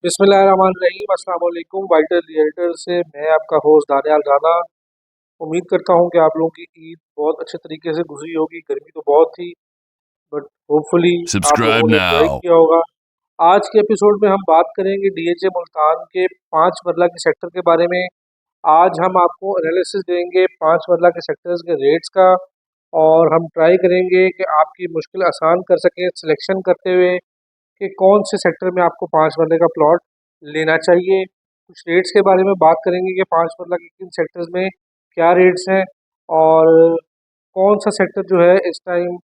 बिस्मिल्लाहिर्रहमानिर्रहीम अस्सलाम वालेकुम। वाइटल रियल्टर से मैं आपका होस्ट दानियाल राना। उम्मीद करता हूँ कि आप लोगों की ईद बहुत अच्छे तरीके से गुजरी होगी। गर्मी तो बहुत थी, बट होपफुली आप Subscribe लोगों ने एंजॉय now. किया होगा। आज के एपिसोड में हम बात करेंगे डीएचए मुल्तान के 5 मरला के सेक्टर के बारे में। आज हम आपको एनालिसिस देंगे 5 मरला के सेक्टर्स के रेट्स का, और हम ट्राई करेंगे कि आपकी मुश्किल आसान कर सकें सिलेक्शन करते हुए कि कौन से सेक्टर में आपको 5 मरले का प्लॉट लेना चाहिए। कुछ रेट्स के बारे में बात करेंगे कि 5 मरला के किन सेक्टर्स में क्या रेट्स हैं, और कौन सा सेक्टर जो है इस टाइम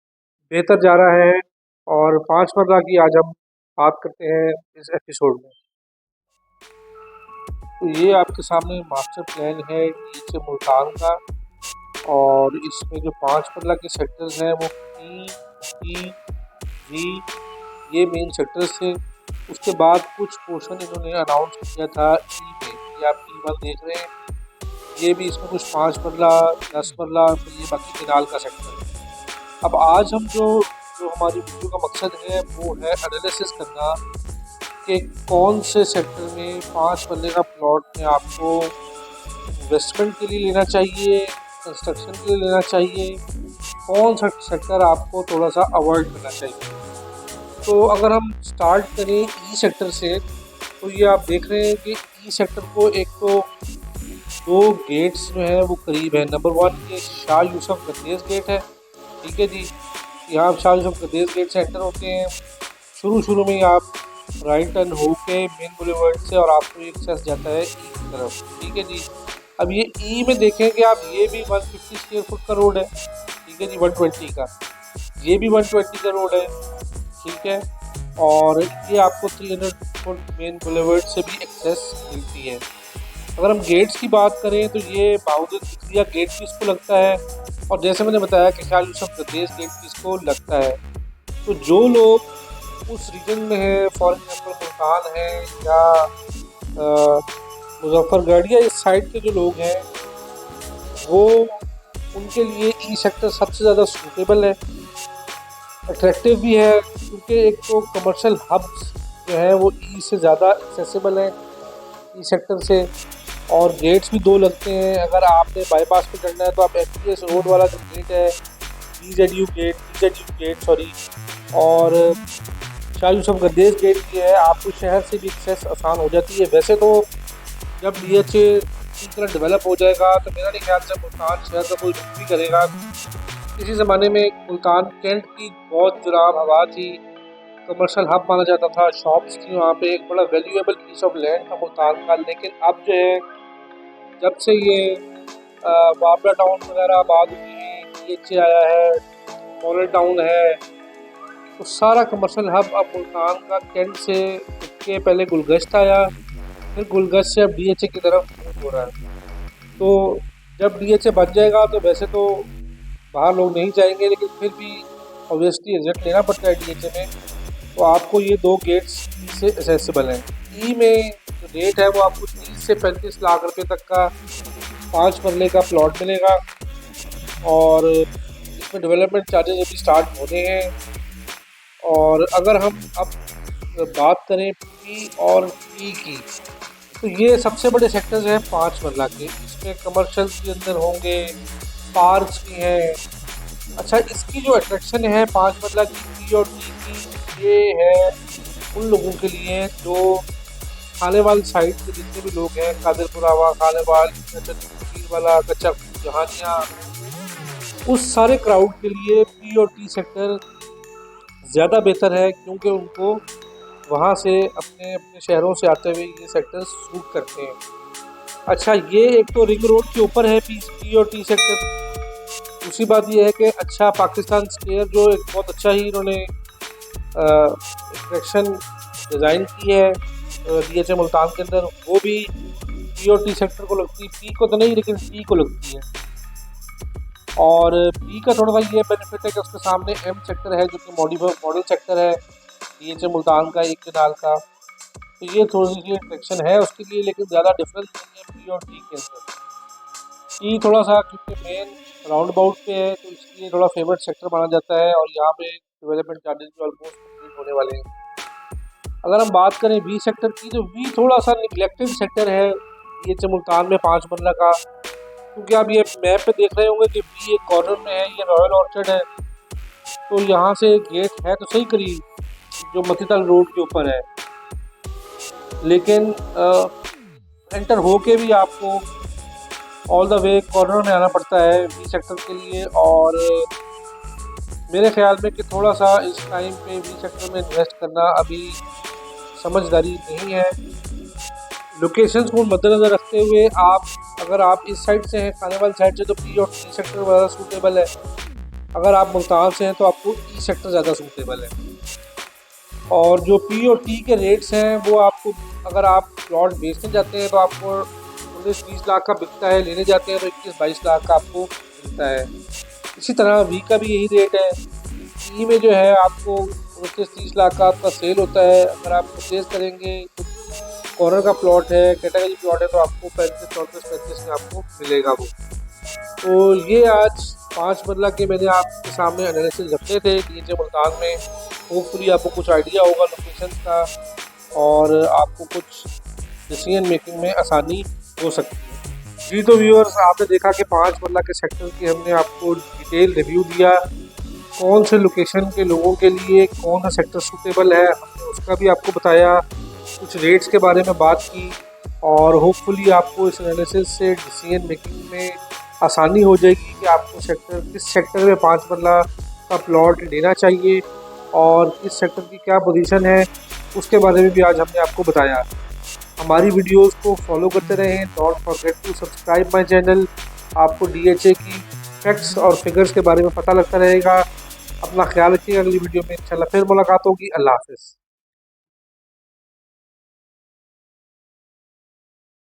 बेहतर जा रहा है। और 5 मरला की आज हम बात करते हैं इस एपिसोड में। तो ये आपके सामने मास्टर प्लान है डीएचए मुल्तान का, और इसमें जो 5 मरला के सेक्टर्स हैं वो ई वी ये मेन सेक्टर्स थे। उसके बाद कुछ पोर्शन इन्होंने अनाउंस किया था ई में, ये आप ई1 देख रहे हैं। ये भी इसमें कुछ 5 मरला 10 मरला, तो ये बाकी किनाल का सेक्टर है। अब आज हम जो जो हमारी वीडियो का मकसद है वो है एनालिसिस करना कि कौन से सेक्टर में 5 मरले का प्लॉट में आपको इन्वेस्टमेंट के लिए लेना चाहिए, कंस्ट्रक्शन के लिए लेना चाहिए, कौन सा सेक्टर आपको थोड़ा सा अवॉइड करना चाहिए। तो अगर हम स्टार्ट करें ई सेक्टर से, तो ये आप देख रहे हैं कि ई सेक्टर को एक तो दो गेट्स जो है वो करीब है। नंबर 1 ये शाह यूसुफ गद्देस गेट है, ठीक है जी। यहाँ शाह यूसुफ गद्देस गेट से एंटर होते हैं। शुरू में ही आप राइट टर्न होके मेन बुलेवर्ड से, और आपको एक्सेस जाता है ई की तरफ, ठीक है जी। अब ये ई में देखें कि आप ये भी 150 स्क्वायर फुट का रोड है, ठीक है जी। 120 का, ये भी 120 का रोड है, ठीक है। और ये आपको 300 फुट मेन बुलेवर्ड से भी एक्सेस मिलती है। अगर हम गेट्स की बात करें तो ये बाउदर या गेट भी इसको लगता है, और जैसे मैंने बताया कि शाह यूसुफ गद्देस गेट भी इसको लगता है। तो जो लोग उस रीजन में है, फॉर एग्जाम्पल मुल्तान है या मुजफ्फरगढ़ या इस साइड के जो लोग हैं, वो उनके लिए ई सेक्टर सबसे ज़्यादा सूटेबल है, अट्रैक्टिव भी है, क्योंकि एक तो कमर्शियल हब्स जो है वो ई से ज़्यादा एक्सेसिबल है ई सेक्टर से। और गेट्स भी दो लगते हैं। अगर आपने बाईपास पे चढ़ना है तो आप एमपीएस रोड वाला जो गेट है, बीजेडयू गेट सॉरी, और शाह यूसुफ गद्देस गेट भी है, आपको शहर से भी एक्सेस आसान हो जाती है। वैसे तो जब डीएचए की तरह डेवलप हो जाएगा तो मेरा नहीं ख्याल से मुल्तान शहर का कोई रुख भी करेगा। किसी ज़माने में मुल्तान कैंट की बहुत जुराब हवा थी, कमर्शियल हब माना जाता था, शॉप्स थी वहाँ पे, एक बड़ा वैल्यूएबल पीस ऑफ लैंड था मुल्तान का। लेकिन अब जो है, जब से ये बाबरा टाउन वगैरह आबाद हुई है, डीएचए आया है, मॉडल टाउन है, तो सारा कमर्शियल हब अब मुल्तान का कैंट से उठ के पहले गुलगश्त आया, फिर गुलगश्त से अब डीएचए की तरफ मूव हो रहा है। तो जब डीएचए बन जाएगा तो वैसे तो बाहर लोग नहीं जाएंगे, लेकिन फिर भी ऑब्वियसली एग्जिट लेना पड़ता है डीएचए में। तो आपको ये दो गेट्स से एसेसिबल हैं। ई में जो रेट है वो आपको 30 से 35 लाख रुपए तक का 5 मरले का प्लॉट मिलेगा, और इसमें डेवलपमेंट चार्जेस अभी स्टार्ट होने हैं। और अगर हम अब बात करें पी और पी की, तो ये सबसे बड़े सेक्टर्स हैं 5 मरला के। इसमें कमर्शियल के अंदर होंगे, पार्क्स भी हैं। अच्छा, इसकी जो अट्रैक्शन है 5 मरला की पी और टी की, ये है उन लोगों के लिए जो खानेवाल साइड के जितने भी लोग हैं, कादिरपुरावा, खानेवाल, वाला, कच्चा जहानिया, उस सारे क्राउड के लिए पी और टी सेक्टर ज़्यादा बेहतर है, क्योंकि उनको वहाँ से अपने अपने शहरों से आते हुए ये सेक्टर सूट करते हैं। अच्छा, ये एक तो रिंग रोड के ऊपर है पी और टी सेक्टर। दूसरी बात ये है कि अच्छा, पाकिस्तान स्क्वायर जो एक बहुत अच्छा ही इन्होंने अट्रैक्शन डिज़ाइन की है डीएचए मुल्तान के अंदर, वो भी पी और टी सेक्टर को लगती है। पी को तो नहीं, लेकिन टी को लगती है। और पी का थोड़ा सा ये बेनिफिट है कि उसके सामने एम सेक्टर है, जो कि मॉडल सेक्टर है डीएचए मुल्तान का, एक किनाल का। तो ये थोड़ी सी अट्रैक्शन है उसके लिए, लेकिन ज़्यादा डिफरेंस नहीं है पी और टी के अंदर। टी थोड़ा सा क्योंकि मेन राउंड अबाउट पे है, तो इसलिए थोड़ा फेवरेट सेक्टर माना जाता है, और यहाँ पे डेवलपमेंट चार्जेस भी ऑलमोस्ट कंप्लीट होने वाले हैं। अगर हम बात करें बी सेक्टर की, तो बी थोड़ा सा निगलेक्टेड सेक्टर है DHA मुल्तान में 5 मरला का, क्योंकि आप ये मैप पे देख रहे होंगे कि बी एक कॉर्नर में है, ये रॉयल ऑर्चर्ड है, तो यहाँ से गेट है तो सही करीब जो मतीताल रोड के ऊपर है, लेकिन एंटर होके भी आपको ऑल द वे कॉर्नर में आना पड़ता है बी सेक्टर के लिए। और मेरे ख्याल में कि थोड़ा सा इस टाइम पे बी सेक्टर में इन्वेस्ट करना अभी समझदारी नहीं है। लोकेशंस को मद्देनज़र रखते हुए अगर आप इस साइड से हैं, खाने वाली साइड से, तो पी और टी सेक्टर ज़्यादा सूटेबल है। अगर आप मुल्तान से हैं तो आपको ई सेक्टर ज़्यादा सूटेबल है। और जो पी और टी के रेट्स हैं वो आपको, अगर आप प्लॉट बेचने जाते हैं तो आपको 19-20 लाख का बिकता है, लेने जाते हैं तो 21-22 लाख का आपको मिलता है। इसी तरह वी का भी यही रेट है। ई में जो है आपको 29-30 लाख का आपका सेल होता है। अगर आप परचेज करेंगे तो कॉर्नर का प्लॉट है, कैटेगरी प्लॉट है, तो आपको 35-34-35 में आपको मिलेगा वो। तो ये आज 5 मरला के मैंने आपके सामने एनालिसिस रखे थे DHA मुल्तान में। होपफुली आपको कुछ आइडिया होगा लोकेशन का और आपको कुछ डिसीजन मेकिंग में आसानी हो सकती है। जी तो व्यूअर्स, आपने देखा कि 5 मरला के सेक्टर की हमने आपको डिटेल रिव्यू दिया, कौन से लोकेशन के लोगों के लिए कौन सा सेक्टर सूटेबल है हमने उसका भी आपको बताया, कुछ रेट्स के बारे में बात की, और होपफुली आपको इस एनालिसिस से डिसीजन मेकिंग में आसानी हो जाएगी कि आपको किस सेक्टर में 5 मरला का प्लॉट लेना चाहिए और किस सेक्टर की क्या पोजीशन है, उसके बारे में भी आज हमने आपको बताया। हमारी वीडियोस को फॉलो करते रहें। Don't forget to subscribe my channel. आपको DHA की फैक्ट्स और फिगर्स के बारे में पता लगता रहेगा। अपना ख्याल रखिए, अगली वीडियो में इंशाल्लाह फिर मुलाकात होगी। अल्लाह हाफ़िज़।